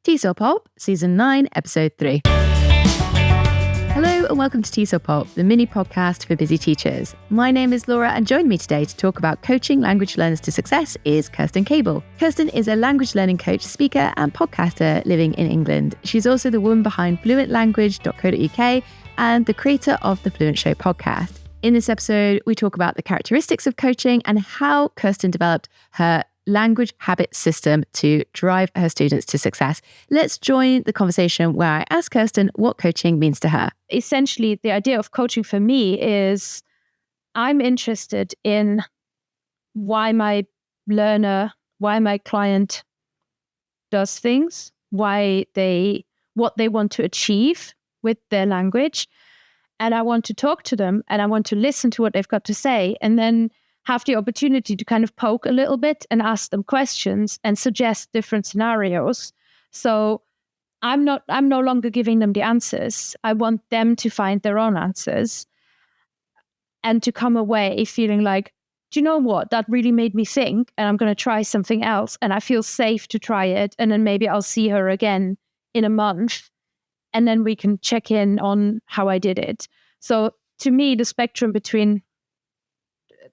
TESOL Pulp, Season 9, Episode 3. Hello and welcome to TESOL Pulp, the mini podcast for busy teachers. My name is Laura and join me today to talk about coaching language learners to success is Kerstin Cable. Kerstin is a language learning coach, speaker and podcaster living in England. She's also the woman behind fluentlanguage.co.uk and the creator of the Fluent Show podcast. In this episode, we talk about the characteristics of coaching and how Kerstin developed her language habit system to drive her students to success. Let's join the conversation where I ask Kerstin what coaching means to her. Essentially, the idea of coaching for me is I'm interested in why my learner, why my client does things, what they want to achieve with their language. And I want to talk to them and I want to listen to what they've got to say and then have the opportunity to kind of poke a little bit and ask them questions and suggest different scenarios. So I'm no longer giving them the answers. I want them to find their own answers and to come away feeling like, do you know what? That really made me think and I'm going to try something else and I feel safe to try it. And then maybe I'll see her again in a month and then we can check in on how I did it. So to me,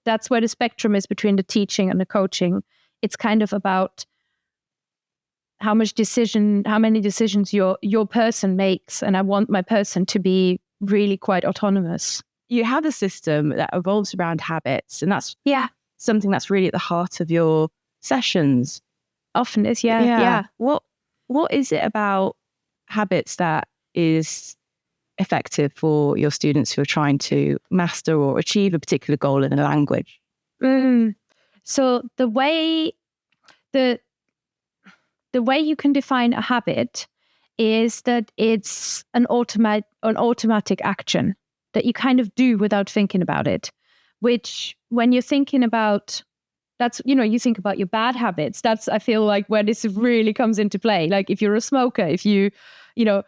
that's where the spectrum is between the teaching and the coaching. It's kind of about how many decisions your person makes. And I want my person to be really quite autonomous. You have a system that evolves around habits, and that's something that's really at the heart of your sessions. Often is, yeah. What is it about habits that is effective for your students who are trying to master or achieve a particular goal in a language? So the way you can define a habit is that it's an automatic action that you kind of do without thinking about it, which when you're thinking about you think about your bad habits. That's, I feel like, where this really comes into play. Like if you're a smoker, if you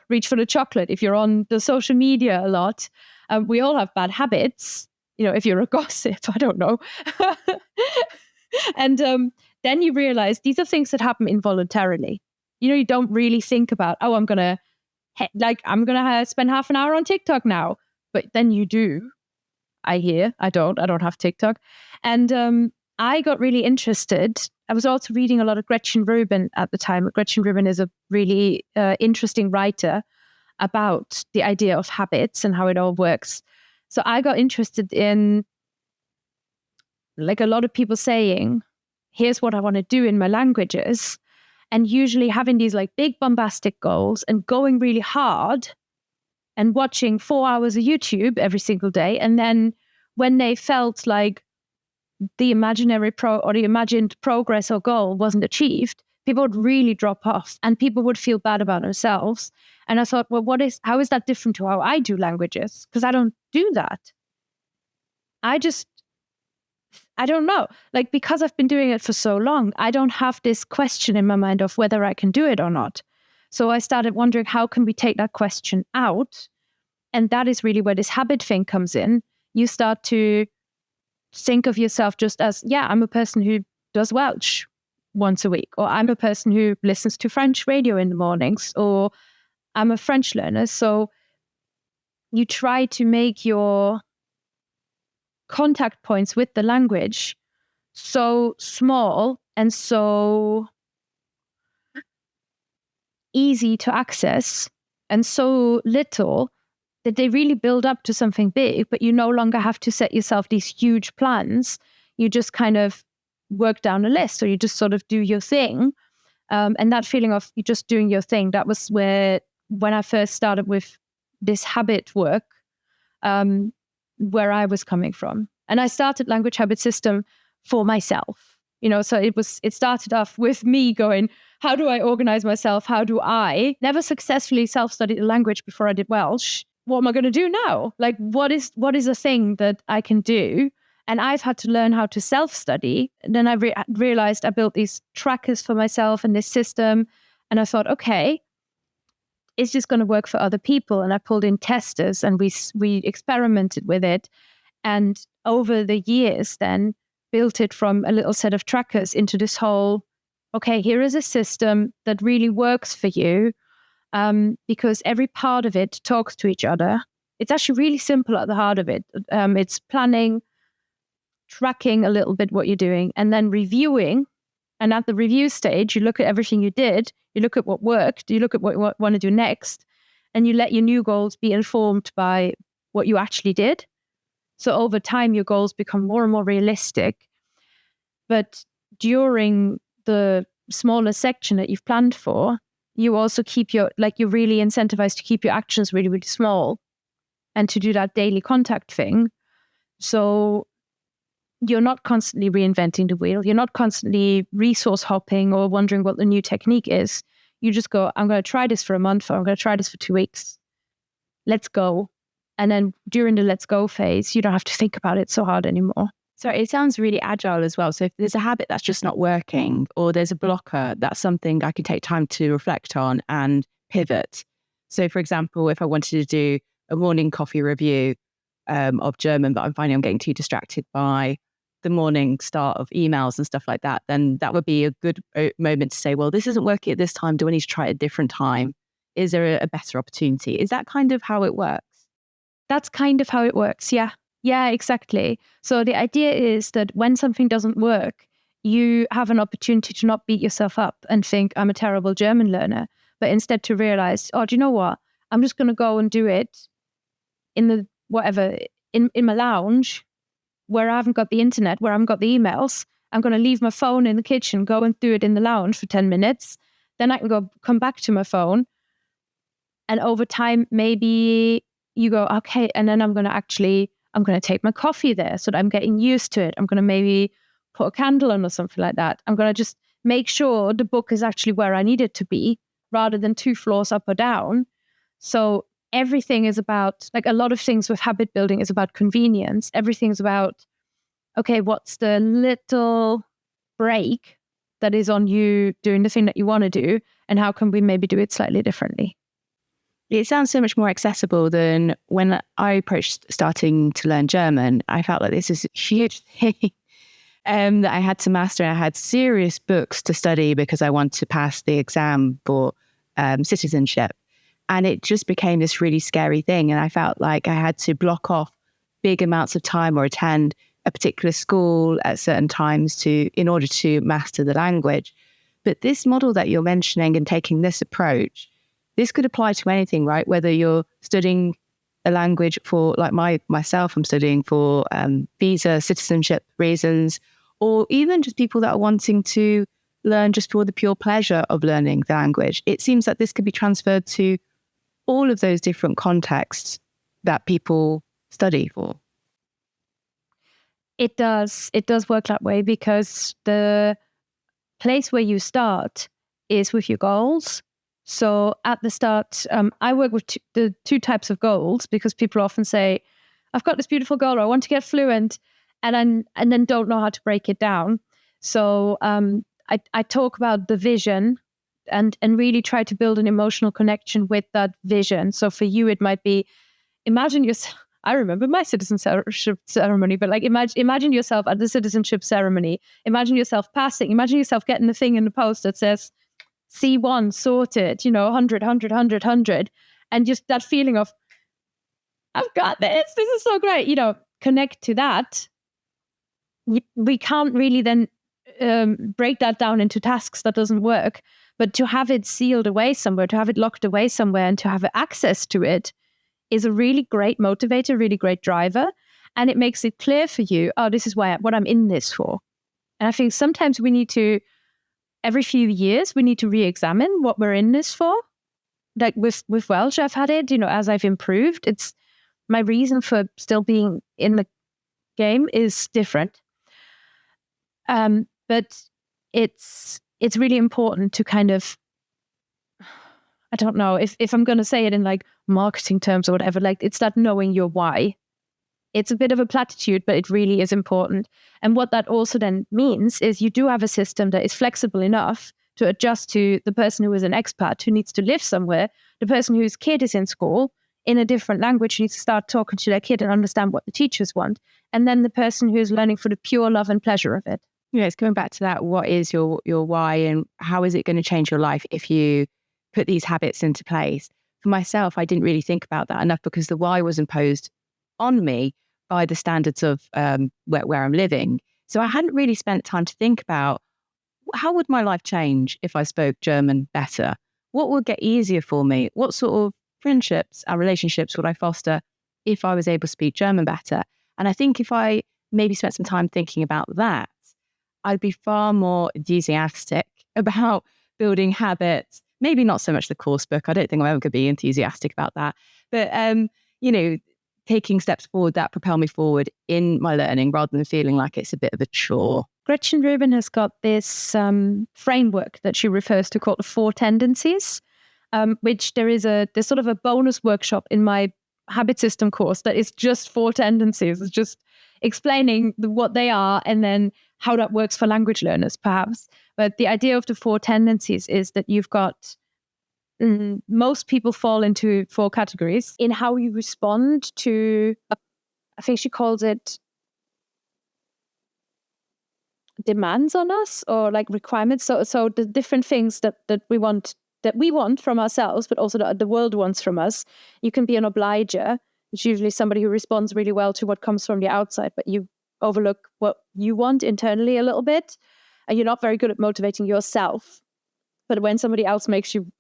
reach for the chocolate, if you're on the social media a lot, we all have bad habits. If you're a gossip, I don't know. And then you realize these are things that happen involuntarily. You don't really think about, I'm going to spend half an hour on TikTok now. But then you do. I don't have TikTok. And I got really interested. I was also reading a lot of Gretchen Rubin at the time. Gretchen Rubin is a really interesting writer about the idea of habits and how it all works. So I got interested in, like a lot of people saying, here's what I want to do in my languages. And usually having these like big bombastic goals and going really hard and watching 4 hours of YouTube every single day. And then when they felt like the imaginary the imagined progress or goal wasn't achieved, people would really drop off and people would feel bad about themselves. And I thought, well, how is that different to how I do languages? Because I don't do that. I don't know. Like, because I've been doing it for so long, I don't have this question in my mind of whether I can do it or not. So I started wondering, how can we take that question out? And that is really where this habit thing comes in. You start to think of yourself just as, I'm a person who does Welsh once a week, or I'm a person who listens to French radio in the mornings, or I'm a French learner. So you try to make your contact points with the language so small and so easy to access and so little that they really build up to something big, but you no longer have to set yourself these huge plans. You just kind of work down a list, or you just sort of do your thing. And that feeling of you just doing your thing, that was when I first started with this habit work, where I was coming from. And I started Language Habit System for myself. So it started off with me going, how do I organize myself? How do I never successfully self-studied a language before I did Welsh? What am I going to do now? Like, what is a thing that I can do? And I've had to learn how to self-study. And then I realized I built these trackers for myself and this system. And I thought, okay, it's just going to work for other people. And I pulled in testers and we experimented with it. And over the years then built it from a little set of trackers into this whole okay, here is a system that really works for you, because every part of it talks to each other. It's actually really simple at the heart of it. It's planning, tracking a little bit what you're doing, and then reviewing. And at the review stage, you look at everything you did, you look at what worked, you look at what you want to do next, and you let your new goals be informed by what you actually did. So over time, your goals become more and more realistic. But during the smaller section that you've planned for, you also keep you're really incentivized to keep your actions really, really small and to do that daily contact thing. So you're not constantly reinventing the wheel. You're not constantly resource hopping or wondering what the new technique is. You just go, I'm going to try this for a month, or I'm going to try this for 2 weeks. Let's go. And then during the let's go phase, you don't have to think about it so hard anymore. So it sounds really agile as well. So if there's a habit that's just not working, or there's a blocker, that's something I can take time to reflect on and pivot. So for example, if I wanted to do a morning coffee review of German, but I'm finding I'm getting too distracted by the morning start of emails and stuff like that, then that would be a good moment to say, well, this isn't working at this time. Do I need to try it at a different time? Is there a better opportunity? Is that kind of how it works? That's kind of how it works. Yeah. Yeah, exactly. So the idea is that when something doesn't work, you have an opportunity to not beat yourself up and think, I'm a terrible German learner, but instead to realize, oh, do you know what? I'm just going to go and do it in my lounge, where I haven't got the internet, where I haven't got the emails. I'm going to leave my phone in the kitchen, go and do it in the lounge for 10 minutes. Then I can come back to my phone. And over time, maybe you go, okay, and then I'm going to take my coffee there so that I'm getting used to it. I'm going to maybe put a candle on or something like that. I'm going to just make sure the book is actually where I need it to be, rather than 2 floors up or down. So everything is about, like a lot of things with habit building is about convenience. Everything's about, okay, what's the little break that is on you doing the thing that you want to do, and how can we maybe do it slightly differently? It sounds so much more accessible than when I approached starting to learn German. I felt like this is a huge thing that I had to master. I had serious books to study because I wanted to pass the exam for citizenship. And it just became this really scary thing. And I felt like I had to block off big amounts of time or attend a particular school at certain times in order to master the language. But this model that you're mentioning and taking this approach, this could apply to anything, right? Whether you're studying a language for, like myself, I'm studying for visa, citizenship reasons, or even just people that are wanting to learn just for the pure pleasure of learning the language. It seems that this could be transferred to all of those different contexts that people study for. It does work that way, because the place where you start is with your goals. So at the start, I work with the 2 types of goals, because people often say, I've got this beautiful goal, or I want to get fluent, and then don't know how to break it down. So I talk about the vision and really try to build an emotional connection with that vision. So for you, it might be, imagine yourself, I remember my citizenship ceremony, but like imagine yourself at the citizenship ceremony. Imagine yourself passing. Imagine yourself getting the thing in the post that says C1 sorted, 100, 100, 100, 100. And just that feeling of, I've got this. This is so great. Connect to that. We can't really then break that down into tasks. That doesn't work. But to have it sealed away somewhere, to have it locked away somewhere, and to have access to it is a really great motivator, really great driver. And it makes it clear for you, oh, this is what I'm in this for. And I think sometimes we need to, every few years, we need to re-examine what we're in this for. Like with Welsh, I've had it, as I've improved, it's my reason for still being in the game is different. But it's really important to kind of, I don't know if I'm going to say it in like marketing terms or whatever, like it's that knowing your why. It's a bit of a platitude, but it really is important. And what that also then means is you do have a system that is flexible enough to adjust to the person who is an expat, who needs to live somewhere, the person whose kid is in school in a different language, needs to start talking to their kid and understand what the teachers want, and then the person who is learning for the pure love and pleasure of it. Yeah, it's coming back to that. What is your why, and how is it going to change your life if you put these habits into place? For myself, I didn't really think about that enough because the why was imposed on me by the standards of where I'm living. So I hadn't really spent time to think about how would my life change if I spoke German better? What would get easier for me? What sort of friendships and relationships would I foster if I was able to speak German better? And I think if I maybe spent some time thinking about that, I'd be far more enthusiastic about building habits. Maybe not so much the course book. I don't think I'm ever going to be enthusiastic about that. But, taking steps forward that propel me forward in my learning rather than feeling like it's a bit of a chore. Gretchen Rubin has got this framework that she refers to called the 4 tendencies, which there's sort of a bonus workshop in my habit system course that is just 4 tendencies. It's just explaining what they are and then how that works for language learners, perhaps. But the idea of the 4 tendencies is that you've got most people fall into 4 categories in how you respond to, I think she calls it demands on us or like requirements. So the different things that we want from ourselves, but also that the world wants from us. You can be an obliger, which is usually somebody who responds really well to what comes from the outside, but you overlook what you want internally a little bit, and you're not very good at motivating yourself. But when somebody else makes you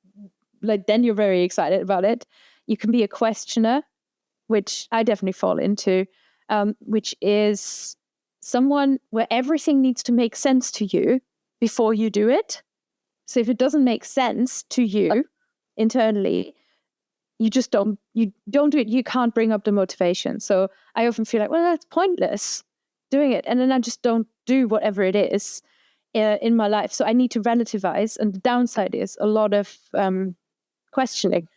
then you're very excited about it. You can be a questioner, which I definitely fall into, which is someone where everything needs to make sense to you before you do it. So if it doesn't make sense to you internally, you don't do it. You can't bring up the motivation. So I often feel like, well, that's pointless doing it. And then I just don't do whatever it is in my life. So I need to relativize. And the downside is a lot of questioning,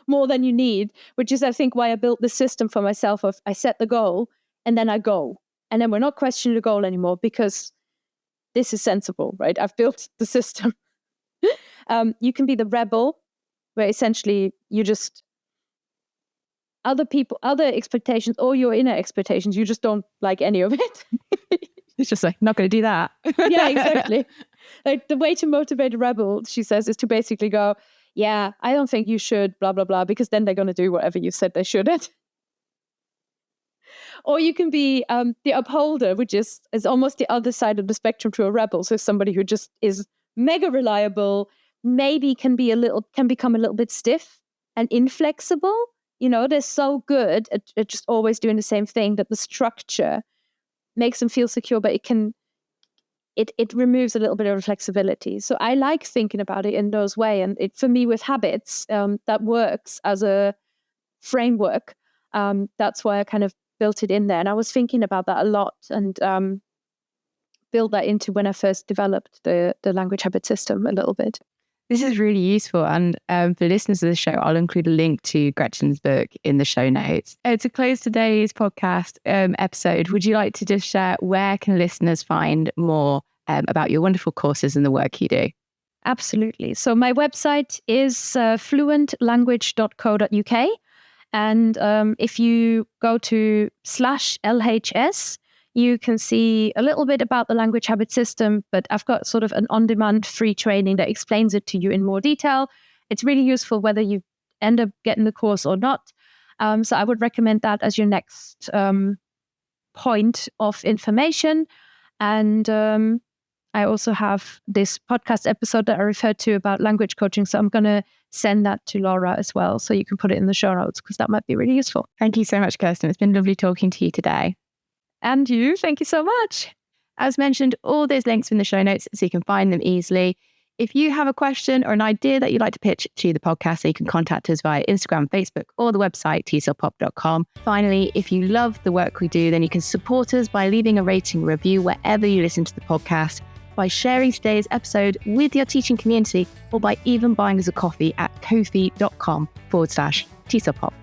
more than you need, which is, I think, why I built the system for myself of I set the goal and then I go. And then we're not questioning the goal anymore because this is sensible, right? I've built the system. You can be the rebel, where essentially you just, other expectations or your inner expectations, you just don't like any of it. It's just like, not going to do that. Yeah, exactly. Like the way to motivate a rebel, she says, is to basically go, yeah, I don't think you should, blah, blah, blah, because then they're going to do whatever you said they shouldn't. Or you can be the upholder, which is almost the other side of the spectrum to a rebel. So somebody who just is mega reliable, maybe can become a little bit stiff and inflexible. They're so good at just always doing the same thing that the structure makes them feel secure, but it removes a little bit of flexibility. So I like thinking about it in those ways. And for me with habits, that works as a framework. That's why I kind of built it in there. And I was thinking about that a lot and built that into when I first developed the language habit system a little bit. This is really useful. And for listeners of the show, I'll include a link to Gretchen's book in the show notes. To close today's podcast episode, would you like to just share where can listeners find more about your wonderful courses and the work you do? Absolutely. So my website is fluentlanguage.co.uk. And if you go to /LHS, you can see a little bit about the language habit system, but I've got sort of an on-demand free training that explains it to you in more detail. It's really useful whether you end up getting the course or not. So I would recommend that as your next point of information. And I also have this podcast episode that I referred to about language coaching. So I'm going to send that to Laura as well, so you can put it in the show notes because that might be really useful. Thank you so much, Kerstin. It's been lovely talking to you today. And you, thank you so much. As mentioned, all those links are in the show notes so you can find them easily. If you have a question or an idea that you'd like to pitch to the podcast, so you can contact us via Instagram, Facebook, or the website, TESOLpop.com. Finally, if you love the work we do, then you can support us by leaving a rating review wherever you listen to the podcast, by sharing today's episode with your teaching community, or by even buying us a coffee at ko-fi.com/TESOLpop.